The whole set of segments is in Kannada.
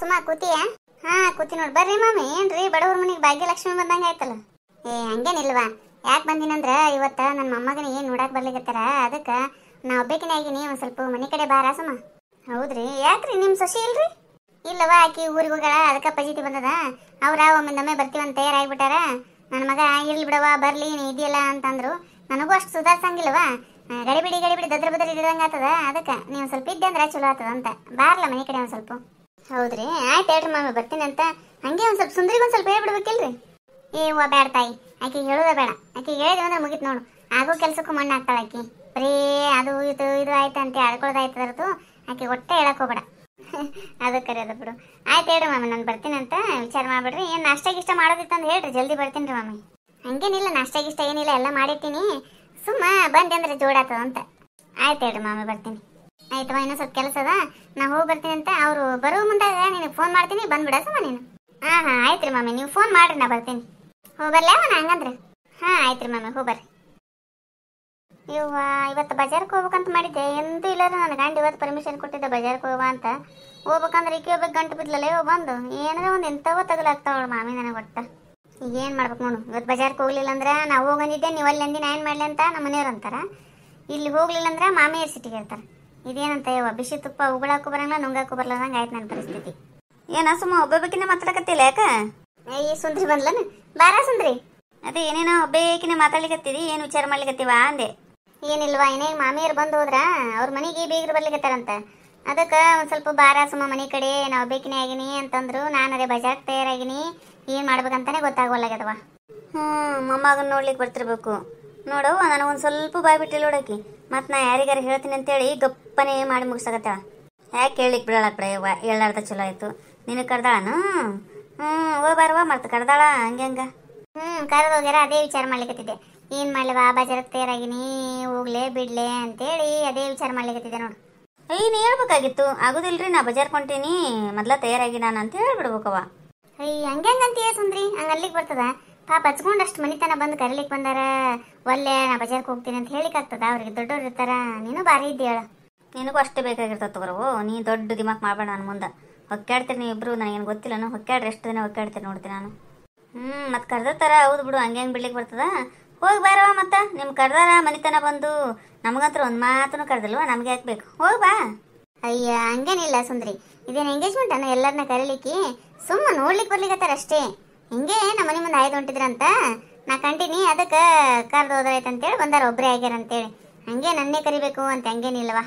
ಸುಮಾ ಕೂತಿಯ? ಹಾ ಕೂತಿ ನೋಡ್. ಬರ್ರಿ ಮಾಮಿ. ಏನ್ರಿ ಬಡವ್ರ ಮನಿಗೆ ಭಾಗ್ಯಲಕ್ಷ್ಮಿ ಬಂದಂಗ ಆಯ್ತಲ್ಲ. ಹಂಗೇನಿಲ್ವಾ, ಯಾಕೆ ಬಂದಿನಂದ್ರ ಇವತ್ತ ನನ್ನ ಮೊಮ್ಮಗನ ಏನ್ ನೋಡಾಕ್ ಬರ್ಲಿಕತ್ತಾರ. ಅದಕ್ಕ ನಾ ಒಬ್ಬೇಕಿನ ಆಗಿನಿ. ಒಂದ್ ಸ್ವಲ್ಪ ಮನಿ ಕಡೆ ಬಾರ ಸುಮ. ಹೌದ್ರಿ? ಯಾಕ್ರಿ ನಿಮ್ ಸೊಸಿ ಇಲ್ರಿ? ಇಲ್ಲವ, ಆಕಿ ಊರಿಗೆ ಹೋಗಳ, ಅದಕ್ಕ ಪಜಿತಿ ಬಂದದ. ಅವ್ರ ಒಮ್ಮಿಂದೊಮ್ಮೆ ಬರ್ತೀವಂತ ತಯಾರಾಗ್ಬಿಟ್ಟಾರ. ನನ್ನ ಮಗ ಇರ್ಲಿ ಬಿಡವ ಬರ್ಲಿ ನೀ ಇದೆಯಲ್ಲ ಅಂತಂದ್ರು. ನನಗೂ ಅಷ್ಟು ಸುಧಾರ್ಸಂಗಿಲ್ಲವ. ಗಡಿಬಿಡಿ ದದ್ರ ಬದ್ರ ಇಡದಂಗ ಆತದ. ಅದಕ್ಕ ನೀವು ಸ್ವಲ್ಪ ಇದ್ದೆ ಅಂದ್ರೆ ಚಲೋ ಆತದ ಅಂತ. ಬಾರ್ಲ ಮನಿ ಕಡೆ ಒಂದ್ ಸ್ವಲ್ಪ. ಹೌದ್ರಿ? ಆಯ್ತು ಹೇಳ್ರಿ ಮಾಮಿ, ಬರ್ತೀನಿ ಅಂತ. ಹಂಗೆ ಒಂದ್ ಸ್ವಲ್ಪ ಸುಂದ್ರಿಗೊಂದ್ ಸ್ವಲ್ಪ ಹೇಳ್ಬಿಡ್ಬೇಕಿಲ್ರಿ? ಹೂವ ಬ್ಯಾಡ ತಾಯಿ, ಆಕಿ ಹೇಳೋದ ಬೇಡ. ಆಕಿ ಹೇಳಿದ್ವಿ ಅಂದ್ರೆ ಮುಗಿತ್ ನೋಡು. ಆಗೋ ಕೆಲ್ಸಕ್ಕೂ ಮಣ್ಣು ಹಾಕ್ತಾಳ ಆಕಿ. ಬರೀ ಅದು ಇದು ಆಯ್ತು ಅಂತ ಆಡ್ಕೊಳ್ಳೋದಾಯ್ತದ್ರದು. ಆಕಿ ಒಟ್ಟೆ ಹೇಳಕ್ ಹೋಗ್ಬೇಡ. ಅದಕ್ಕರಿ ಅದ ಬಿಡು. ಆಯ್ತು ಹೇಳ್ರಿ ಮಾಮಿ, ನಾನು ಬರ್ತೀನಿ ಅಂತ ವಿಚಾರ ಮಾಡ್ಬಿಡ್ರಿ. ಏನ್ ನಾಷ್ಟ ಗಿಷ್ಟ ಮಾಡೋದಿತ್ತಂದು ಹೇಳ್ರಿ, ಜಲ್ದಿ ಬರ್ತೀನಿ ರೀ ಮಾಮಿ. ಹಂಗೇನಿಲ್ಲ, ನಾಷ್ಟ ಗಿಷ್ಟ ಏನಿಲ್ಲ, ಎಲ್ಲ ಮಾಡಿರ್ತೀನಿ. ಸುಮ್ಮ ಬಂದೆ ಅಂದ್ರೆ ಜೋಡಾತದ ಅಂತ. ಆಯ್ತು ಹೇಳ್ರಿ ಮಾಮಿ, ಬರ್ತೀನಿ. ಆಯ್ತವ, ಇನ್ನೂ ಸ್ವಲ್ಪ ಕೆಲಸ ಅದ, ನಾ ಹೋಗಿ ಬರ್ತೀನಿ ಅಂತ. ಅವ್ರು ಬರೋ ಮುಂದಾಗ ನಿನಗೆ ಫೋನ್ ಮಾಡ್ತೀನಿ, ಬಂದ್ಬಿಡ ಸುಮ್ಮ ನೀನು. ಹಾ ಆಯ್ತು ರೀ ಮಾಮಿ, ನೀವು ಫೋನ್ ಮಾಡ್ರಿ, ನಾ ಬರ್ತೀನಿ. ಹೋಗ್ಬರ್ಲ ಅವನ ಹಂಗಂದ್ರೆ? ಹಾ ಆಯ್ತು ರೀ ಮಾಮಿ, ಹೋಗ್ಬರ್ರಿ. ಇವತ್ತು ಬಜಾರ್ಗೆ ಹೋಗ್ಬೇಕಂತ ಮಾಡಿದ್ದೆ. ಎಂದೂ ಇಲ್ಲರ ನನ್ನ ಗಂಡ ಇವತ್ತು ಪರ್ಮಿಷನ್ ಕೊಟ್ಟಿದ್ದೆ ಬಜಾರ್ಗೆ ಹೋಗುವ ಅಂತ. ಹೋಗ್ಬೇಕಂದ್ರೆ ಈಕೆ ಹೋಗ್ಬೇಕು, ಗಂಟು ಬಿದ್ಲಲ್ಲ ಇವ ಬಂದು ಏನಾರ ಒಂದು ಎಂಥವ ತಗಲಾಗ್ತಾವಳು ಮಾಮಿ ನನಗೆ ಒಟ್ಟ. ಈಗ ಏನು ಮಾಡ್ಬೇಕು ನೋಡು. ಇವತ್ತು ಬಜಾರ್ಗೆ ಹೋಗ್ಲಿಲ್ಲ ಅಂದ್ರೆ ನಾವು ಹೋಗಂದಿದ್ದೆ, ನೀವು ಅಲ್ಲಿ ಅಂದಿ ನಾ ಏನು ಮಾಡಲಿ ಅಂತ ನಮ್ಮ ಮನೆಯವ್ರು ಅಂತಾರೆ. ಇಲ್ಲಿ ಹೋಗ್ಲಿಲ್ಲ ಅಂದ್ರೆ ಮಾಮಿಯವ್ರು ಸಿಟ್ಟಿಗೆ ಹೇಳ್ತಾರೆ. ಇದೇನಂತ ಯವ್ವ, ಬಿಸಿ ತುಪ್ಪ ಉಗುಳಾಕು ಬರಂಗಿಲ್ಲ, ನುಂಗಾಕು ಬರ್ಲದಂಗೆ ಆಯ್ತು ನನ್ನ ಪರಿಸ್ಥಿತಿ. ಏನ ಸುಮ್ಮ ಒಬ್ಬಬೇಕಿನ ಮಾತಾಡಕತ್ತಿಲ್ಲ ಯಾಕ? ಈ ಸುಂದ್ರಿ ಬಂದ್ಲನ? ಬಾರ ಸುಂದ್ರಿ. ಅದೇ ಏನೇನೋ ಒಬ್ಬೇಕಿನ ಮಾತಾಡ್ಲಿಕತ್ತಿದಿ, ಏನು ವಿಚಾರ ಮಾಡ್ಲಿಕತ್ತೀವ ಅಂದೆ. ಏನಿಲ್ವಾ, ಏನೇ ಮಾಮಿಯರು ಬಂದು ಹೋದ್ರ, ಅವ್ರ ಮನೆಗೆ ಬೀಗರು ಬರ್ಲಿಕತ್ತಾರಂತ. ಅದಕ್ಕೆ ಒಂದು ಸ್ವಲ್ಪ ಬಾರ ಸುಮ್ಮ ಮನೆ ಕಡೆ, ನಾ ಒಬ್ಬೇಕಿನೇ ಆಗಿನಿ ಅಂತಂದ್ರು. ನಾನು ಅದೇ ಬಜಾರ್ಗೆ ತಯಾರಾಗಿನಿ, ಏನು ಮಾಡ್ಬೇಕಂತಾನೆ ಗೊತ್ತಾಗೋಲ್ಲಾಗ್ಯದವ. ಮೊಮ್ಮಗನ ನೋಡ್ಲಿಕ್ಕೆ ಬರ್ತಿರ್ಬೇಕು ನೋಡವ್ವ. ನನಗೊಂದು ಸ್ವಲ್ಪ ಬಾಯ್ ಬಿಟ್ಟಿಲ್ಲ ನೋಡಾಕಿ. ಮತ್ತು ನಾ ಯಾರಿಗಾರ ಹೇಳ್ತೀನಿ ಅಂತೇಳಿ ಗಪ್ಪನೇ ಮಾಡಿ ಮುಗಿಸಾಕತ್ತಾಳ. ಯಾಕೆ ಕೇಳಲಿಕ್ಕೆ ಬಿಡೋಳಕ್ ಬಿಡವ್ವ, ಹೇಳಾರ್ದ ಚಲೋ ಆಯ್ತು. ನಿನಗೆ ಕರ್ದಾಳನು? ಹೋಗ್ಬಾರವ, ಮತ್ತೆ ಕರ್ದಾಳ ಹಂಗೆ ಕರೆದು ಹೋಗ್ಯಾರ. ಅದೇ ವಿಚಾರ ಮಾಡ್ಲಿಕತ್ತಿದ್ದೆ, ಏನು ಮಾಡ್ಲವ ಬಜಾರಕ್ಕೆ ತಯಾರಾಗಿನಿ, ಹೋಗ್ಲೇ ಬಿಡ್ಲೆ ಅಂತೇಳಿ ಅದೇ ವಿಚಾರ ಮಾಡ್ಲಿಕತ್ತಿದ್ದೆ ನೋಡು. ನೀನು ಹೇಳ್ಬೇಕಾಗಿತ್ತು. ಆಗೋದಿಲ್ರಿ, ನಾ ಬಜಾರ್ ಕೊಂಟೀನಿ, ಮೊದ್ಲ ತಯಾರಾಗಿ ನಾನು ಅಂತ ಹೇಳ್ಬಿಡ್ಬೇಕವ. ಹಂಗಂತೀಯ ಸುಂದ್ರಿ? ಹಂಗೆ ಅಲ್ಲಿಗೆ ಬರ್ತದ ಪಾಪ ಹಚ್ಕೊಂಡಷ್ಟು ಮನಿತನ ಬಂದು ಕರೀಲಿಕ್ಕೆ ಬಂದಾರ. ಒಲ್ಲೆ ನಾ ಬಜಾರ್ಗೆ ಹೋಗ್ತೀನಿ ಅಂತ ಹೇಳಿಕಾಗ್ತದ? ಅವ್ರಿಗೆ ದೊಡ್ಡವ್ರು ಇರ್ತಾರ. ನೀನು ಬಾರಿ ಇದ್ದೀಯಳ. ನಿನಗೂ ಅಷ್ಟೇ ಬೇಕಾಗಿರ್ತದೆ ತಗೋರವು. ನೀ ದೊಡ್ಡ ದಿಮಾಕ್ ಮಾಡ್ಬೇಡ ನಾನು ಮುಂದೆ. ಹೊಕ್ಕಾಡ್ತೀರಿ ನೀವು ಇಬ್ರು, ನನಗೇನು ಗೊತ್ತಿಲ್ಲನು. ಹೊಕ್ಕಾಡ್ರಿ, ಎಷ್ಟು ದಿನ ಹೊಕ್ಕಾಡ್ತೀರಿ ನೋಡ್ತೀನಿ ನಾನು. ಮತ್ತೆ ಕರ್ದಿರ್ತಾರ, ಹೌದು ಬಿಡು, ಹಂಗೆ ಬಿಡ್ಲಿಕ್ಕೆ ಬರ್ತದ. ಹೋಗಿ ಬಾರವ, ಮತ್ತೆ ನಿಮ್ಮ ಕರ್ದಾರ ಮನಿತನ ಬಂದು. ನಮಗಂತೂ ಒಂದು ಮಾತನ್ನು ಕರ್ದಿಲ್ವ, ನಮ್ಗೆ ಯಾಕೆ ಬೇಕು? ಹೋಗಿ ಬಾ. ಅಯ್ಯ ಹಂಗೇನಿಲ್ಲ ಸುಂದ್ರಿ, ಇದೇನು ಎಂಗೇಜ್ಮೆಂಟ್ ಅನ್ನ ಎಲ್ಲರನ್ನ ಕರೀಲಿಕ್ಕೆ? ಸುಮ್ಮ ನೋಡ್ಲಿಕ್ಕೆ ಬರ್ಲಿಕತ್ತಾರ ಅಷ್ಟೇ. ಹಿಂಗೆ ನಮ್ಮ ಮನೆ ಮುಂದೆ ಆಯ್ದು ಹೊಂಟಿದ್ರಂತ, ನಾ ಕಂಟೀನಿ. ಅದಕ್ಕೆ ಕರ್ದು ಹೋದ್ರಾಯ್ತು ಅಂತೇಳಿ ಬಂದಾರ, ಒಬ್ಬರೇ ಆಗ್ಯಾರ ಅಂತೇಳಿ. ಹಂಗೆ ನನ್ನೇ ಕರಿಬೇಕು ಅಂತ ಹಂಗೇನಿಲ್ವಾ.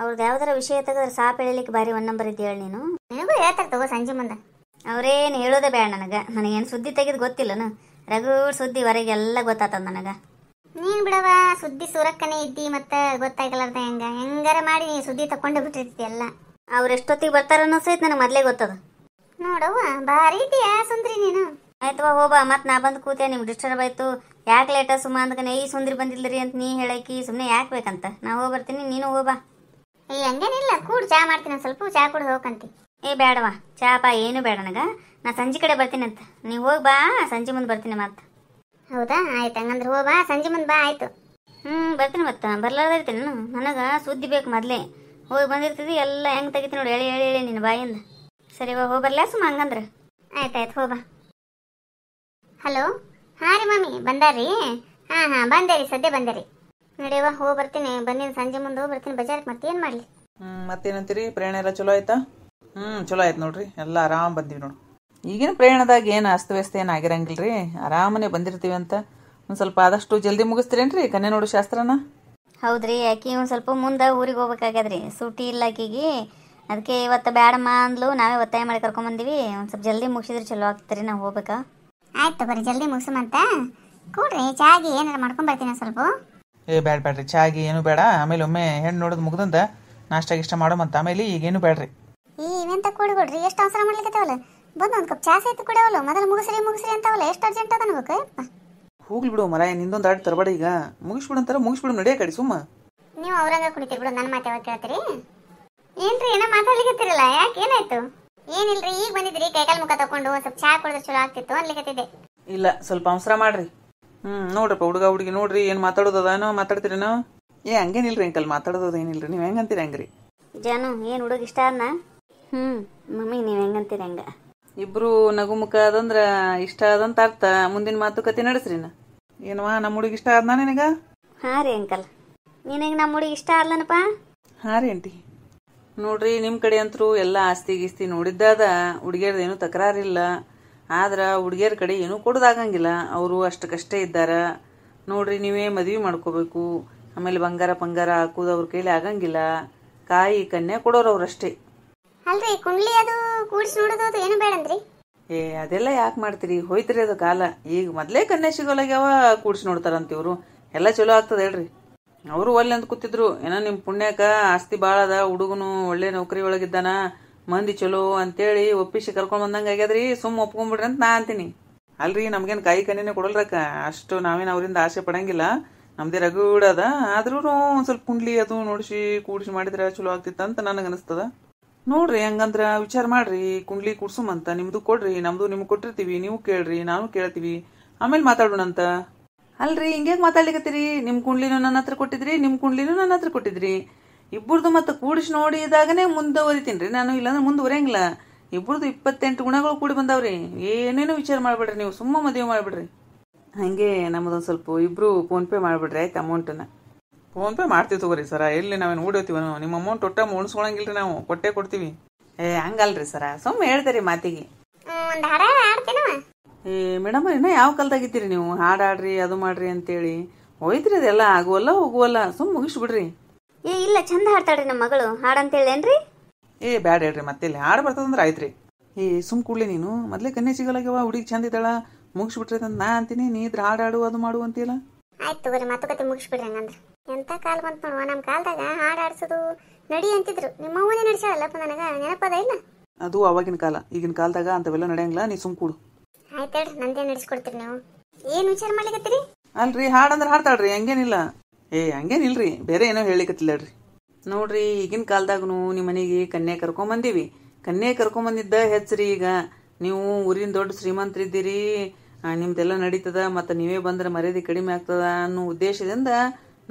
ಅವ್ರದ್ದು ಯಾವ್ದಾರ ವಿಷಯ ತೆಗೆದ್ರೆ ಸಾಪ್ ಹೇಳಲಿಕ್ಕೆ ಬಾರಿ ಒಂದು ನಂಬರ್ ಇದ್ದು ಹೇಳಿ ನೀನು. ನಿನಗೂ ಹೇಳ್ತಾರೆ ತಗೋ ಸಂಜೆ ಮುಂದೆ. ಅವ್ರೇನು ಹೇಳೋದೇ ಬೇಡ ನನಗೇನು ಸುದ್ದಿ ತೆಗೆದು ಗೊತ್ತಿಲ್ಲನು. ರಗೂಡ್ ಸುದ್ದಿ ಹೊರಗೆಲ್ಲ ಗೊತ್ತಾತದ ನನಗೆ. ನೀನು ಬಿಡವ, ಸುದ್ದಿ ಸುರಕ್ಕನೇ ಇದ್ದಿ, ಮತ್ತೆ ಗೊತ್ತಾಗಲಾರ್ದ ಹೆಂಗಾರ ಮಾಡಿ ನೀ ಸುದ್ದಿ ತಗೊಂಡು ಬಿಟ್ಟಿರ್ತಿ ಎಲ್ಲ. ಅವ್ರು ಎಷ್ಟೊತ್ತಿಗೆ ಬರ್ತಾರನ್ನೋ ಸಹಿತ ನನಗೆ ಮೊದಲೇ ಗೊತ್ತದ. ನೋಡವ್ವ, ಭಾರಿ ಇದೆಯಾ ಸುಂದ್ರಿ ನೀನು. ಆಯ್ತವ ಹೋಗ್ಬಾ, ಮತ್ತೆ ನಾ ಬಂದು ಕೂತೆ ನಿಮ್ಗೆ ಡಿಸ್ಟರ್ಬ್ ಆಯ್ತು. ಯಾಕೆ ಲೇಟ ಸುಮ್ಮ ಅಂದ್ಕನೆ ಈ ಸುಂದ್ರಿ ಬಂದಿಲ್ಲರಿ ಅಂತ ನೀ ಹೇಳಕಿ ಸುಮ್ಮನೆ ಯಾಕೆ ಬೇಕಂತ. ನಾ ಹೋಗಿ ಬರ್ತೀನಿ, ನೀನು ಹೋಗ್ಬಾ. ಹಂಗೇನಿಲ್ಲ, ಕೂಡ ಚಾ ಮಾಡ್ತೀನಿ, ಸ್ವಲ್ಪ ಚಾ ಕುಡ್ದು ಹೋಗಂತಿ. ಬೇಡವಾ, ಚಾ ಪಾ ಏನು ಬೇಡ ನನಗೆ. ನಾ ಸಂಜೆ ಕಡೆ ಬರ್ತೀನಿ ಅಂತ. ನೀವು ಹೋಗಿ ಬಾ, ಸಂಜೆ ಮುಂದೆ ಬರ್ತೀನಿ ಮತ್ತೆ. ಹೌದಾ, ಆಯ್ತು ಹಂಗಂದ್ರೆ ಹೋಗ್ಬಾ, ಸಂಜೆ ಮುಂದೆ ಬಾ. ಆಯ್ತು ಬರ್ತೀನಿ. ಮತ್ತೆ ಬರ್ಲಾರ್ದ ಇರ್ತೀನಿ ನಾನು. ನನಗೆ ಸುದ್ದಿ ಬೇಕು ಮೊದಲೇ. ಹೋಗಿ ಬಂದಿರ್ತಿದ್ದಿ ಎಲ್ಲ ಹೆಂಗೆ ತೆಗಿತೀನಿ ನೋಡಿ, ಹೇಳಿ ಹೇಳಿ ಹೇಳಿ ನಿನ್ನ ಬಾಯಿಂದ. ಸರಿ ಹೋಗಿ ಬರ್ಲಾ ಸುಮ್ಮ ಹಂಗಂದ್ರೆ? ಆಯ್ತಾಯ್ತು ಹೋಗ್ಬಾ. ಹಲೋ, ಹಾಂ ರೀ ಮಾಮಿ ಬಂದಾರ್ರಿ? ಹಾಂ ಬಂದೆ ರೀ, ಸದ್ಯ ಬಂದೆ ರೀ. ನಡೆಯವ ಹೋಗಿ ಬರ್ತೀನಿ. ಬಂದಿನ ಸಂಜೆ ಮುಂದೆ ಹೋಗಿ ಬರ್ತೀನಿ ಬಜಾರ್ಗೆ. ಮತ್ತೆ ಏನು ಮಾಡಲಿ? ಮತ್ತೇನಂತೀರಿ, ಪ್ರಯಾಣ ಎಲ್ಲ ಚಲೋ ಆಯ್ತಾ? ಚಲೋ ಆಯ್ತು ನೋಡ್ರಿ, ಎಲ್ಲ ಆರಾಮ್ ಬಂದೀವಿ ನೋಡಿ. ಈಗಿನ ಪ್ರಯಾಣದಾಗ ಏನು ಅಸ್ತವ್ಯಸ್ತ ಏನು ಆಗಿರಂಗಿಲ್ಲ ರೀ. ಆರಾಮನೆ ಬಂದಿರ್ತೀವಿ ಅಂತ. ಒಂದು ಸ್ವಲ್ಪ ಆದಷ್ಟು ಜಲ್ದಿ ಮುಗಿಸ್ತೀರೇನ್ರಿ ಕನ್ಯೆ ನೋಡು ಶಾಸ್ತ್ರನ? ಹೌದ್ರಿ, ಆಕಿ ಒಂದು ಸ್ವಲ್ಪ ಮುಂದೆ ಊರಿಗೆ ಹೋಗ್ಬೇಕಾಗ್ಯದ್ರಿ, ಸೂಟಿ ಇಲ್ಲ ಆಕಿಗೆ. ಅದಕ್ಕೆ ಇವತ್ತು ಬೇಡಮ್ಮ ಅಂದ್ಲು, ನಾವೇ ಒತ್ತಾಯ ಮಾಡಿ ಕರ್ಕೊಂಬಂದಿವಿ. ಒಂದು ಸ್ವಲ್ಪ ಜಲ್ದಿ ಮುಗಿಸಿದ್ರೆ ಚಲೋ ಆಗ್ತರಿ, ನಾವು ಹೋಗ್ಬೇಕಾ? ಆಯ್ತು ಬರ್ರಿ, ಜಲ್ದಿ ಮುಗಿಸಮಂತ. ಕೂಡ್ರಿ, ಚಾಗಿ ಏನಾರು ಮಾಡ್ಕೊಂಬರ್ತೀನಿ ಸ್ವಲ್ಪ. ಬ್ಯಾಡ್ರಿ, ಚಾಗಿ ಏನು ಬೇಡ. ಆಮೇಲೆ ಒಮ್ಮೆ ಹೆಣ್ಣು ನೋಡೋದು ಮುಗ್ದಂದ ನಾಷ್ಟ ಗಿಷ್ಟ ಮಾಡೋಮಂತ. ಆಮೇಲೆ ಈಗೇನು ಬೇಡ್ರಿ. ಇವೆಂತ ಕೂಡಿಕೊಡ್ರಿ, ಎಷ್ಟು ಅವಸರ ಮಾಡ್ಲಿಕ್ಕತ್ತವಲ್ಲ. ಬಂದು ಒಂದು ಕಪ್ ಚಾ ಸಹಿತ ಕುಡಿಯವಲ್ಲ. ಮೊದಲು ಮುಗಿಸ್ರಿ ಅಂತವಲ್ಲ, ಎಷ್ಟು ಅರ್ಜೆಂಟ್ ಅದ ಅನ್ಬೇಕು. ಹೋಗ್ಲಿ ಬಿಡು ಮರ, ನಿಂದೊಂದು ಆಡ್ ತರಬೇಡ. ಈಗ ಮುಗಿಸ್ಬಿಡು ಅಂತಾರ, ಮುಗಿಸ್ಬಿಡು ನಡಿಯ ಕಡೆ ಸುಮ್ಮ. ನೀವು ಅವ್ರಂಗ ಕುಡಿತೀರಿ ಬಿಡು, ನನ್ನ ಮಾತು ಯಾವಾಗ ಕೇಳ್ತೀರಿ? ಏನ್ರಿ ಏನೋ ಮಾತಾಡ್ಲಿಕ್ಕತ್ತಿರಲ್ಲ, ಯಾಕೆ ಏನಾಯ್ತು? ಏನಿಲ್ರಿ, ಈಗ ಬಂದಿದ್ರಿ, ಕೈಕಾಲು ಮುಖ ತಕೊಂಡು ಒಂದು ಸ್ವಲ್ಪ ಚಾ ಕುಡಿದ್ರೆ ಚಲೋ ಆಗ್ತಿತ್ತು ಅನ್ಲಿಕ್ಕತ್ತಿದ್ದೆ. ಇಲ್ಲ, ಸ್ವಲ್ಪ ಅವಸರ ಮಾಡ್ರಿ. ನೋಡ್ರಪ್ಪ, ಹುಡುಗ ಹುಡುಗಿ ನೋಡ್ರಿ, ಏನು ಮಾತಾಡೋದನೋ ಮಾತಾಡ್ತೀರೇನೋ? ಹಂಗೇನಿಲ್ರಿ ಅಂಕಲ್, ಮಾತಾಡೋದು ಏನಿಲ್ರಿ. ನೀವು ಹೆಂಗಂತೀರಿ ಹಂಗ್ರಿ? ಜಾನು, ಏನು ಹುಡುಗ ಇಷ್ಟ ಅದ್ನ? ಹ್ಞೂ ಮಮ್ಮಿ ನೀವು ಹೆಂಗಂತೀರಿ ಹಂಗೆ. ಇಬ್ರು ನಗುಮುಖ ಅದಂದ್ರ ಇಷ್ಟ ಆದಂತ ಅರ್ಥ. ಮುಂದಿನ ಮಾತುಕತೆ ನಡೆಸ್ರಿನ. ಏನವಾ ನಮ್ಮ ಹುಡುಗಿ ಇಷ್ಟ ಆದ್ನಾ ನಿನಗ? ಹಾಂ ರೀ ಅಂಕಲ್, ನಿನಗೆ ನಮ್ಮ ಹುಡುಗಿ ಇಷ್ಟ ಆಗ್ಲನಪ್ಪ? ಹಾಂ ರೀ ಆಂಟಿ. ನೋಡ್ರಿ ನಿಮ್ಮ ಕಡೆ ಅಂತರೂ ಎಲ್ಲ ಆಸ್ತಿ ಗೀಸ್ತಿ ನೋಡಿದ್ದಾದ, ಹುಡುಗಿಯರ್ದೇನು ತಕರಾರಿಲ್ಲ. ಆದ್ರೆ ಹುಡುಗಿಯರ ಕಡೆ ಏನೂ ಕೊಡೋದಾಗಂಗಿಲ್ಲ, ಅವರು ಅಷ್ಟಕ್ಕಷ್ಟೇ ಇದ್ದಾರ. ನೋಡ್ರಿ ನೀವೇ ಮದ್ವೆ ಮಾಡ್ಕೋಬೇಕು, ಆಮೇಲೆ ಬಂಗಾರ ಪಂಗಾರ ಹಾಕೋದು ಅವ್ರ ಕೈಲಿ ಆಗಂಗಿಲ್ಲ. ಕಾಯಿ ಕನ್ಯಾ ಕೊಡೋರು ಅವ್ರಷ್ಟೇ. ಅಲ್ರಿ ಕುಂಡ್ಲಿ ಅದು ಕೂಡಿಸಿ ನೋಡೋದು ಅದು ಏನು ಬೇಡಂದ್ರಿ? ಅದೆಲ್ಲ ಯಾಕೆ ಮಾಡ್ತೀರಿ, ಹೋಯ್ತಿರಿ ಅದು ಕಾಲ. ಈಗ ಮೊದಲೇ ಕನ್ಯಾ ಸಿಗೋಲಾಗ್ಯಾವ, ಕೂಡಿಸಿ ನೋಡ್ತಾರಂತ ಇವರು. ಎಲ್ಲ ಚಲೋ ಆಗ್ತದ ಹೇಳ್ರಿ. ಅವರು ಒಲ್ಲೆ ಅಂತ ಕೂತಿದ್ರು, ಏನೋ ನಿಮ್ಮ ಪುಣ್ಯಕ ಆಸ್ತಿ ಭಾಳ ಅದ, ಹುಡುಗನು ಒಳ್ಳೆ ನೌಕರಿ ಒಳಗಿದ್ದಾನ, ಮಂದಿ ಚಲೋ ಅಂತೇಳಿ ಒಪ್ಪಿಸಿ ಕರ್ಕೊಂಡ್ ಬಂದಂಗೆ ಆಗ್ಯದ್ರಿ. ಸುಮ್ಮ ಒಪ್ಕೊಂಡ್ಬಿಡ್ರಿ ಅಂತ ನಾ ಅಂತೀನಿ. ಅಲ್ರಿ ನಮ್ಗೇನು ಕಾಯಿ ಕನ್ಯನೇ ಕೊಡಲ್ರಕ್ಕ, ಅಷ್ಟು ನಾವೇನು ಅವರಿಂದ ಆಸೆ ಪಡಂಗಿಲ್ಲ. ನಮ್ದೇ ರಗೂಡ ಅದ. ಆದ್ರೂ ಒಂದ್ ಸ್ವಲ್ಪ ಕುಂಡ್ಲಿ ಅದು ನೋಡಿಸಿ ಕೂಡಿಸಿ ಮಾಡಿದ್ರೆ ಚಲೋ ಆಗ್ತಿತ್ತಂತ ನನಗೆ ಅನಿಸ್ತದ. ನೋಡ್ರಿ ಹಂಗಂದ್ರ ವಿಚಾರ ಮಾಡ್ರಿ, ಕುಂಡ್ಲಿ ಕೂಡ್ಸುಮಂತ. ನಿಮ್ದು ಕೊಡ್ರಿ, ನಮ್ದು ನಿಮ್ಗೆ ಕೊಟ್ಟಿರ್ತೀವಿ, ನೀವು ಕೇಳ್ರಿ, ನಾನು ಕೇಳ್ತೀವಿ, ಆಮೇಲೆ ಮಾತಾಡೋಣಂತ. ಅಲ್ರಿ ಹಿಂಗ್ಯಾಗ ಮಾತಾಡ್ಲಿಕತ್ತೀರಿ? ನಿಮ್ ಕುಂಡ್ಲಿನೂ ನನ್ನ ಹತ್ರ ಕೊಟ್ಟಿದ್ರಿ, ನಿಮ್ ಕುಂಡ್ಲಿನೂ ನನ್ನ ಹತ್ರ ಕೊಟ್ಟಿದ್ರಿ. ಇಬ್ಬರದು ಮತ್ತೆ ಕೂಡಿಸಿ ನೋಡಿದಾಗನೇ ಮುಂದುವರಿತೀನಿ ನಾನು, ಇಲ್ಲಾಂದ್ರೆ ಮುಂದುವರಿಯಂಗಿಲ್ಲ. ಇಬ್ಬರದು 28 ಗುಣಗಳು ಕೂಡಿ ಬಂದಾವ್ರಿ. ಏನೇನು ವಿಚಾರ ಮಾಡ್ಬಿಡ್ರಿ, ನೀವು ಸುಮ್ಮ ಮದುವೆ ಮಾಡ್ಬಿಡ್ರಿ. ಹಂಗೆ ನಮ್ಮದೊಂದು ಸ್ವಲ್ಪ ಇಬ್ರು ಫೋನ್ ಪೇ ಮಾಡ್ಬಿಡ್ರಿ ಆಯ್ತು. ಅಮೌಂಟನ್ನ ಫೋನ್ ಪೇ ಮಾಡ್ತೀವಿ ತಗೋರಿ ಸರ. ಎಲ್ಲಿ ನಾವೇನು ಓಡೋತೀವ? ನಿಮ್ಮ ಅಮೌಂಟ್ ಒಟ್ಟ ಉಣಿಸ್ಕೊಳಂಗಿಲ್ರಿ, ನಾವು ಕೊಟ್ಟೆ ಕೊಡ್ತೀವಿ. ಹಂಗಲ್ರಿ ಸರ, ಸುಮ್ಮ ಹೇಳ್ತೀರಿ ಮಾತಿಗೆ. ಮೇಡಮ್ ಇನ್ನ ಯಾವ ಕಾಲದಾಗಿದ್ದೀರಿ ನೀವು? ಹಾಡಾಡ್ರಿ ಅದು ಮಾಡ್ರಿ ಅಂತೇಳಿ ಹೋಯ್ತ್ರಿ. ಅದೆಲ್ಲ ಆಗುವಲ್ಲ ಹೋಗುವಲ್ಲ, ಸುಮ್ ಮುಗಿಸ್ಬಿಡ್ರಿ. ಇಲ್ಲ ಚಂದ ಹಾಡ್ತಾಳ್ರಿ ನಮ್ಮ ಮಗಳು, ಹಾಡಂತೇಳೇನ್ರಿ? ಬ್ಯಾಡ ಹೇಳ್ರಿ, ಮತ್ತೆ ಇಲ್ಲಿ ಹಾಡು ಬರ್ತದಂದ್ರೆ ಆಯ್ತ್ರಿ. ಸುಮ್ ಕೂಡ್ಲಿ ನೀನು, ಮೊದ್ಲೇ ಕನ್ಯಾ ಸಿಗಲಾಗ್ಯವ, ಹುಡುಗಿ ಚಂದ ಇದ್ದಾಳ, ಮುಗಿಸ್ಬಿಟ್ರಿ ಅಂತ ನಾ ಅಂತೀನಿ. ನೀ ಇದ್ರ ಹಾಡಾಡು ಅದು ಮಾಡು ಅಂತಿಲ್ಲ. ಆಯ್ತು ತಗೋರಿ, ಮಾತುಕತೆ ಮುಗಿಸ್ಬಿಡ್ರಿ. ಹಂಗಂದ್ರೆ ಎಂತ ಕಾಲ ಬಂತು ನೋಡುವ. ನಮ್ಮ ಕಾಲದಾಗ ಹಾಡಾಡ್ಸೋದು ನಡಿ ಅಂತಿದ್ರು. ನಿಮ್ಮ ಅವನೇ ನಡೆಸಾಳಲ್ಲಪ್ಪ, ನನಗ ನೆನಪದ ಇಲ್ಲ. ಅದು ಅವಾಗಿನ ಕಾಲ, ಈಗಿನ ಕಾಲದಾಗ ಅಂತವೆಲ್ಲ ನಡೆಯಂಗಿಲ್ಲ. ನೀ ಸುಮ್ ಕೂಡು. ಆಯ್ತು ಹೇಳ್ರಿ, ನಂದೇ ನಡೆಸ್ಕೊಡ್ತೀರಿ ನೀವು. ಏನ್ ವಿಚಾರ ಮಾಡ್ಲಿಕತ್ತೀರಿ? ಅಲ್ರಿ ಹಾಡಂದ್ರೆ ಹಾಡ್ತಾಳ್ರಿ, ಹಂಗೇನಿಲ್ಲ. ಹಂಗೇನಿಲ್ರಿ, ಬೇರೆ ಏನೋ ಹೇಳಿಕತ್ತಿಲ್ಲಡ್ರಿ. ನೋಡ್ರಿ ಈಗಿನ ಕಾಲದಾಗೂ ನಿಮ್ಮ ಮನೆಗೆ ಕನ್ಯಾ ಕರ್ಕೊಂಬಂದೀವಿ. ಕನ್ಯಾ ಕರ್ಕೊಂಬಂದಿದ್ದ ಹೆಚ್ರಿ. ಈಗ ನೀವು ಊರಿನ ದೊಡ್ಡ ಶ್ರೀಮಂತರಿದ್ದೀರಿ, ನಿಮ್ದೆಲ್ಲ ನಡೀತದ, ಮತ್ತು ನೀವೇ ಬಂದ್ರೆ ಮರ್ಯಾದೆ ಕಡಿಮೆ ಆಗ್ತದ ಅನ್ನೋ ಉದ್ದೇಶದಿಂದ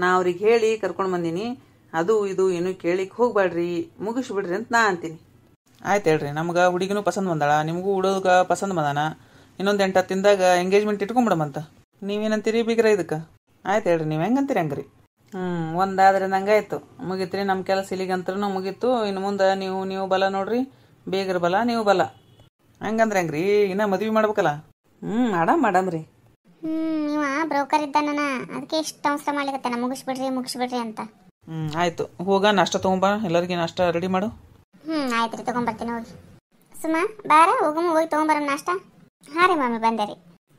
ನಾ ಅವ್ರಿಗೆ ಹೇಳಿ ಕರ್ಕೊಂಡು ಬಂದೀನಿ. ಅದು ಇದು ಏನು ಕೇಳಿಕ್ ಹೋಗ್ಬೇಡ್ರಿ, ಮುಗಿಸ್ಬಿಡ್ರಿ ಅಂತ ನಾ ಅಂತೀನಿ. ಆಯ್ತು ಹೇಳ್ರಿ, ನಮ್ಗೆ ಹುಡುಗಿನೂ ಪಸಂದ್ ಬಂದಾಳ, ನಿಮಗೂ ಹುಡುಗ ಪಸಂದ್ ಬಂದಾನ. ಇನ್ನೊಂದು 8 ಹತ್ತಿಂದಾಗ ಎಂಗೇಜ್ಮೆಂಟ್ ಇಟ್ಕೊಂಬಿಡಮಂತ. ನೀವೇನಂತೀರಿ ಬೀಗ್ರ ಇದಕ್ಕೆ? ಆಯ್ತು ಹೇಳ್ರಿ, ನೀವು ಹೆಂಗಂತೀರಿ ಹಂಗ್ರಿ. ಒಂದಾದ್ರೆ ನಂಗಾಯ್ತು, ಮುಗೀತ್ರಿ ನಮ್ಮ ಕೆಲಸ. ಇಲ್ಲಿಗಂತ್ರನು ಮುಗೀತು. ಇನ್ನು ಮುಂದೆ ನೀವು ಬಲ ನೋಡ್ರಿ, ಬೇಗರ ಬಲ ನೀವು ಬಲ. ಹಂಗಂದ್ರೆ ಹೆಂಗ್ರಿ, ಇನ್ನ ಮದ್ವಿ ಮಾಡ್ಬೇಕಲ್ಲ. ಮಾಡಮ್ರಿ. ಇವ ಬ್ರೋಕರ್ ಇದ್ದಾನ, ಅದಕ್ಕೆ ಇಷ್ಟ ಅವಸರ ಮಾಡ್ಲಿಕತ್ತಾನ, ಮುಗಿಸ್ಬಿಡ್ರಿ ಅಂತ. ಆಯ್ತು, ಹೋಗ ನಾಷ್ಟ ತಗೊಂಬ, ಎಲ್ಲರಿಗೆ ನಾಷ್ಟ ರೆಡಿ ಮಾಡು. ಆಯ್ತು ರೀ, ತಗೊಂಬರ್ತೀನಿ. ಹೋಗಿ ಸುಮ್ಮ ಬಾರ, ಹೋಗಿ ತಗೊಂಬರ ನಾಷ್ಟ. ಹಾಂ ರೀ ಮಮ್ಮಿ, ಬಂದೆ ರೀ.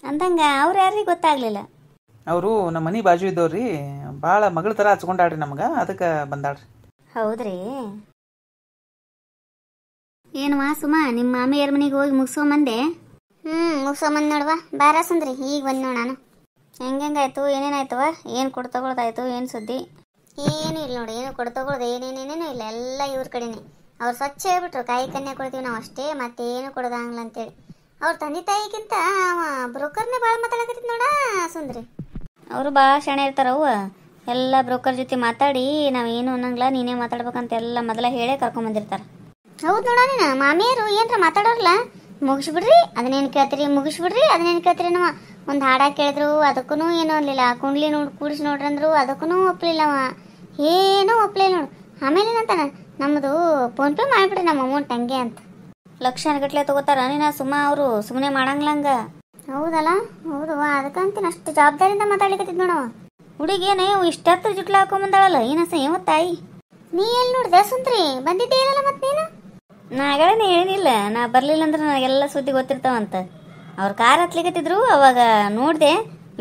ಅಂದಂಗ ಅವ್ರು ಯಾರಿಗೆ ಗೊತ್ತಾಗ್ಲಿಲ್ಲ? ಅವರು ನಮ್ಮ ಮನೆ ಬಾಜು ಇದ್ದವ್ರಿ, ಭಾಳ ಮಗಳ ಥರ ಹಚ್ಕೊಂಡಾಡ್ರಿ ನಮ್ಗೆ, ಅದಕ್ಕೆ ಬಂದಾಳ್ರಿ. ಹೌದ್ರಿ? ಏನವಾ ಸುಮ್ಮ, ನಿಮ್ಮ ಮಾಮಿಯರ ಮನೆಗೆ ಹೋಗಿ ಮುಗಿಸ್ಕೊಂಬಂದೆ? ಮುಗಿಸ್ಕೊಂಬಂದು ನೋಡುವ. ಬಾರ ಸುಂದ್ರಿ, ಈಗ ಬಂದು ನೋಡು. ನಾನು ಹೆಂಗಾಯ್ತು, ಏನೇನಾಯ್ತವ? ಏನು ಕೊಡು ತಗೊಳ್ದಾಯ್ತು, ಏನು ಸುದ್ದಿ? ಏನೂ ಇಲ್ಲ ನೋಡಿ, ಏನು ಕೊಡು ತಗೊಳ್ದು ಏನೇನೇನೇನೂ ಇಲ್ಲ, ಎಲ್ಲ ಇವ್ರ ಕಡೆನೇ. ಅವ್ರು ಸ್ವಚ್ಛ ಹೇಳ್ಬಿಟ್ರು, ಕಾಯಿ ಕನ್ಯಾ ಕೊಡ್ತೀವಿ ನಾವು ಅಷ್ಟೇ, ಮತ್ತೇನು ಕೊಡೋದಾಗಲ್ಲ ಅಂತೇಳಿ. ಅವ್ರ ತಂದೆ ತಾಯಿಗಿಂತ ಬ್ರೋಕರ್ನೇ ಭಾಳ ಮಾತಾಡಕತ್ತಿದ್ ನೋಡ ಸುಂದ್ರಿ. ಅವರು ಭಾಳ ಶಾಣೆ ಇರ್ತಾರವ್ವ. ಎಲ್ಲ ಬ್ರೋಕರ್ ಜೊತೆ ಮಾತಾಡಿ ನಾವೇನು ಅನ್ನಂಗಿಲ್ಲ, ನೀನೇ ಮಾತಾಡ್ಬೇಕಂತ ಎಲ್ಲ ಮೊದಲ ಹೇಳೇ ಕರ್ಕೊಂಬಂದಿರ್ತಾರೆ. ಹೌದು ನೋಡ, ನೀನು ಮಾಮಿಯರು ಏನರ ಮಾತಾಡೋರಲ್ಲ, ಮುಗಿಸ್ಬಿಡ್ರಿ ಅದನ್ನೇನು ಕೇಳ್ತೀರಿ, ಮುಗಿಸ್ಬಿಡ್ರಿ ಅದನ್ನೇನು ಕೇಳ್ತೀರಿ. ನಾವು ಒಂದು ಹಾಡ ಕೇಳಿದ್ರು ಅದಕ್ಕೂ ಏನೂ ಅನ್ಲಿಲ್ಲ, ಕುಂಡ್ಲಿ ಕೂಡಿಸಿ ನೋಡ್ರಿ ಅಂದ್ರು ಅದಕ್ಕೂ ಒಪ್ಪಲಿಲ್ಲವ, ಏನೂ ಒಪ್ಪಲಿಲ್ಲ ನೋಡು. ಆಮೇಲೆ ಏನಂತಾನ, ನಮ್ಮದು ಫೋನ್ ಪೇ ಮಾಡಿಬಿಡ್ರಿ ನಮ್ಮ ಅಮೌಂಟ್ ಹಂಗೆ ಅಂತ. ಲಕ್ಷಗಟ್ಟಲೆ ತಗೋತಾರ ನೀನು, ಸುಮ್ಮ ಅವರು ಸುಮ್ಮನೆ ಮಾಡಂಗಿಲ್ಲಂಗ. ಹೌದಲ್ಲ, ಹೌದು, ಅದಕ್ಕಂತೀನಿ ಅಷ್ಟು ಜವಾಬ್ದಾರಿಯಿಂದ ಮಾತಾಡ್ಲಿಕತ್ತಿದ್ ನೋಡವ. ಹುಡುಗಿ ಏನೇ ಇಷ್ಟತ್ತು ಜುಟ್ಲ ಹಾಕೊಂಬಂದಾಳಲ್ಲ, ಏನಸ ತಾಯಿ. ನೀ ಎಲ್ಲಿ ನೋಡ್ದೆ ಸುಂದ್ರಿ, ಬಂದಿದ್ದೇ ಇಲ್ಲಲ್ಲ ಮತ್ತೆ ನೀನು? ನಾಗಳೇನೆ ಏನಿಲ್ಲ, ನಾ ಬರ್ಲಿಲ್ಲ ಅಂದ್ರೆ ನನಗೆಲ್ಲ ಸುದ್ದಿ ಗೊತ್ತಿರ್ತಾವಂತ. ಅವ್ರ ಕಾರ್ ಹತ್ಲಿಕತ್ತಿದ್ರು, ಅವಾಗ ನೋಡ್ದೆ,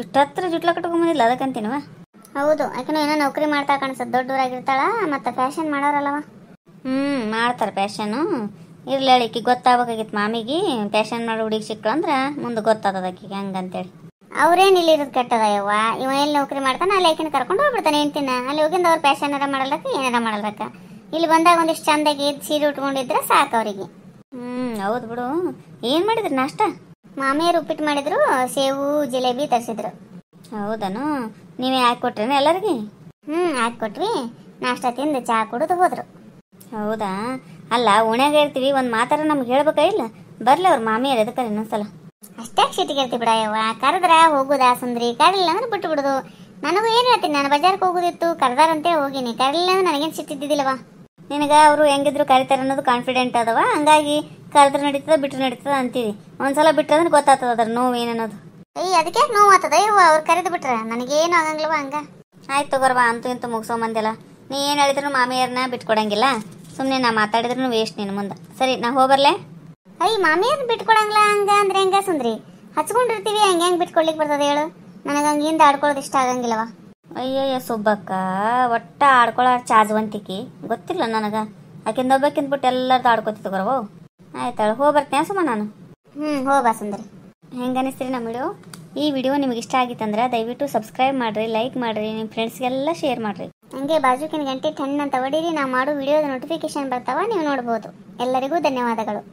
ಇಷ್ಟತ್ರ ಜುಟ್ಲ ಕಟ್ಕೊಂಬಂದಿಲ್ಲ, ಅದಕ್ಕಂತೀನವ. ಹೌದು, ಯಾಕಂದ್ರೆ ಏನೋ ನೌಕರಿ ಮಾಡ್ತಾ ಕಾಣಿಸ್ತದೆ, ದೊಡ್ಡವರಾಗಿರ್ತಾಳ, ಮತ್ತು ಫ್ಯಾಷನ್ ಮಾಡೋರಲ್ಲವ. ಮಾಡ್ತಾರೆ ಫ್ಯಾಷನು. ಇರ್ಲಿ ಹೇಳಿಕಿ ಗೊತ್ತಾಗಬೇಕಾಗಿತ್ತು ಮಾಮಿಗೆ, ಫ್ಯಾಷನ್ ಮಾಡೋ ಹುಡುಗಿ ಸಿಕ್ಕಳು ಅಂದ್ರೆ ಮುಂದೆ ಗೊತ್ತಾಗ್ತದ ಆಕಿಗೆ ಹಂಗಂತೇಳಿ. ಅವ್ರೇನು ಇಲ್ಲಿ ಇರೋದು ಕೆಟ್ಟದ ಯವ್ವ, ಇವ ಎಲ್ಲಿ ನೌಕರಿ ಮಾಡ್ತಾನೆ ಅಲ್ಲಿ ಆಕಿನ ಕರ್ಕೊಂಡು ಹೋಗ್ಬಿಡ್ತಾನೆ ಹೆಂಡ್ತಿನ. ಅಲ್ಲಿ ಹೋಗಿಂದ ಅವ್ರು ಫ್ಯಾಷನ್ ಮಾಡಲ್ರಕ್ಕ, ಏನಾರ ಮಾಡಲ್ರಕ್ಕ. ಇಲ್ಲಿ ಬಂದಾಗ ಒಂದಿಷ್ಟು ಚಂದಾಗಿ ಸೀರೆ ಉಟ್ಕೊಂಡಿದ್ರೆ ಸಾಕು ಅವರಿಗೆ. ಹೌದು ಬಿಡು. ಏನು ಮಾಡಿದ್ರಿ ನಾಷ್ಟ? ಮಾಮಿಯರು ಉಪ್ಪಿಟ್ಟು ಮಾಡಿದ್ರು, ಸೇವು ಜಿಲೇಬಿ ತರಿಸಿದ್ರು. ಹೌದನು? ನೀವೇ ಹಾಕಿಕೊಟ್ರೇನು ಎಲ್ಲರಿಗೆ? ಹಾಕಿಕೊಟ್ವಿ. ನಾಷ್ಟ ತಿಂದು ಚಹಾ ಕುಡಿದು ಹೋದ್ರು. ಹೌದಾ? ಅಲ್ಲ ಓಣ್ಯಾಗ ಇರ್ತೀವಿ ಒಂದು ಮಾತಾರ ನಮ್ಗೆ ಹೇಳ್ಬೇಕಾ ಇಲ್ಲ? ಬರ್ಲಿ ಅವ್ರ ಮಾಮಿಯರ್ ಎದಕ್ಕಾರ ಇನ್ನೊಂದ್ಸಲ. ಅಷ್ಟೇ ಸಿಟಿಗೆ ಬಿಡ ಯವ್ವ. ಕರೆದ್ರ ಹೋಗುದಾ ಸುಂದ್ರಿ, ಕರಲಿಲ್ಲ ಅಂದ್ರೆ ಬಿಟ್ಟು ಬಿಡುದು. ನನಗೂ ಏನು ಹೇಳ್ತೀನಿ, ನಾನು ಬಜಾರ್ಗೆ ಹೋಗುದಿತ್ತು, ಕರೆದಾರಂತೆ ಹೋಗಿನಿ. ಕರಲಿಲ್ಲ ಅಂದ್ರೆ ನನಗೇನು ಸಿಟ್ಟಿದ್ದಿಲ್ಲವ. ನಿನಗೆ ಅವರು ಹೆಂಗಿದ್ರು ಕರಿತಾರೆ ಅನ್ನೋದು ಕಾನ್ಫಿಡೆಂಟ್ ಅದವ, ಹಂಗಾಗಿ ಕರೆದ್ರೆ ನಡೀತದ ಬಿಟ್ರೆ ನಡೀತದ ಅಂತೀವಿ. ಒಂದ್ಸಲ ಬಿಟ್ರೆ ಅಂದ್ರೆ ಗೊತ್ತಾಗ್ತದ ಅದ್ರ ನೋವು ಏನನ್ನೋದು. ಅದಕ್ಕೆ ನೋವು ಆಗ್ತದ ಇವ, ಅವ್ರು ಕರೆದು ಬಿಟ್ರೆ ನನಗೇನು ಆಗಂಗಿಲ್ವ ಹಂಗ. ಆಯ್ತು ತಗೋರ್ವಾ, ಅಂತೂ ಇಂತೂ ಮುಗಿಸೋಮಂದಿಲ್ಲ. ನೀ ಏನು ಹೇಳಿದ್ರು ಮಾಮಿಯರ್ನ ಬಿಟ್ಕೊಡಂಗಿಲ್ಲ. ಸುಮ್ಮನೆ ನಾ ಮಾತಾಡಿದ್ರು ವೇಸ್ಟ್ ನಿನ್ನ ಮುಂದೆ. ಸರಿ, ನಾ ಹೋಗ್ಬರ್ಲೆ? ಮಾಮಿಯರ್ನ ಬಿಟ್ಕೊಡಂಗಿಲ್ಲ ಹಂಗ ಅಂದ್ರೆ ಹೆಂಗ ಸುಂದ್ರಿ? ಹಚ್ಕೊಂಡಿರ್ತೀವಿ, ಹಂಗೆ ಹೆಂಗೆ ಬಿಟ್ಕೊಡ್ಲಿಕ್ಕೆ ಬರ್ತದೆ ಹೇಳು? ನನಗೆ ಹಂಗಿಂದ ಆಡ್ಕೊಳ್ಳೋದು ಇಷ್ಟ ಆಗಂಗಿಲ್ಲವ. ಅಯ್ಯಯ್ಯ ಸುಬ್ಬಕ್ಕ, ಒಟ್ಟ ಆಡ್ಕೊಳ್ಳೋ ಚಾಜ್ವಂತಿಕಿ ಗೊತ್ತಿಲ್ಲ ನನಗೆ. ಆಕಿಂದ ಒಬ್ಬಕ್ಕಿಂತ ಬಿಟ್ಟು ಎಲ್ಲರದ್ದು ಆಡ್ಕೊತಿತ್ತು ಬರವು. ಆಯ್ತಾಳು, ಹೋಗಿ ಬರ್ತೀನಿ ಸುಮ್ಮ ನಾನು. ಹೋಗ್ಬಾ ಸುಂದರಿ. ಹೆಂಗೆ ಅನಿಸ್ತೀರಿ ನಮ್ಮ ವಿಡಿಯೋ? ಈ ವಿಡಿಯೋ ನಿಮ್ಗೆ ಇಷ್ಟ ಆಗಿತ್ತಂದ್ರೆ ದಯವಿಟ್ಟು ಸಬ್ಸ್ಕ್ರೈಬ್ ಮಾಡಿರಿ, ಲೈಕ್ ಮಾಡಿರಿ, ನಿಮ್ಮ ಫ್ರೆಂಡ್ಸ್ಗೆಲ್ಲ ಶೇರ್ ಮಾಡಿರಿ. ಹಂಗೆ ಬಾಜುಕಿನ ಗಂಟೆ ಟನ್ ಅಂತ ಹೊಡೀರಿ. ನಾವು ಮಾಡೋ ವಿಡಿಯೋದ ನೋಟಿಫಿಕೇಶನ್ ಬರ್ತಾವ, ನೀವು ನೋಡ್ಬೋದು. ಎಲ್ಲರಿಗೂ ಧನ್ಯವಾದಗಳು.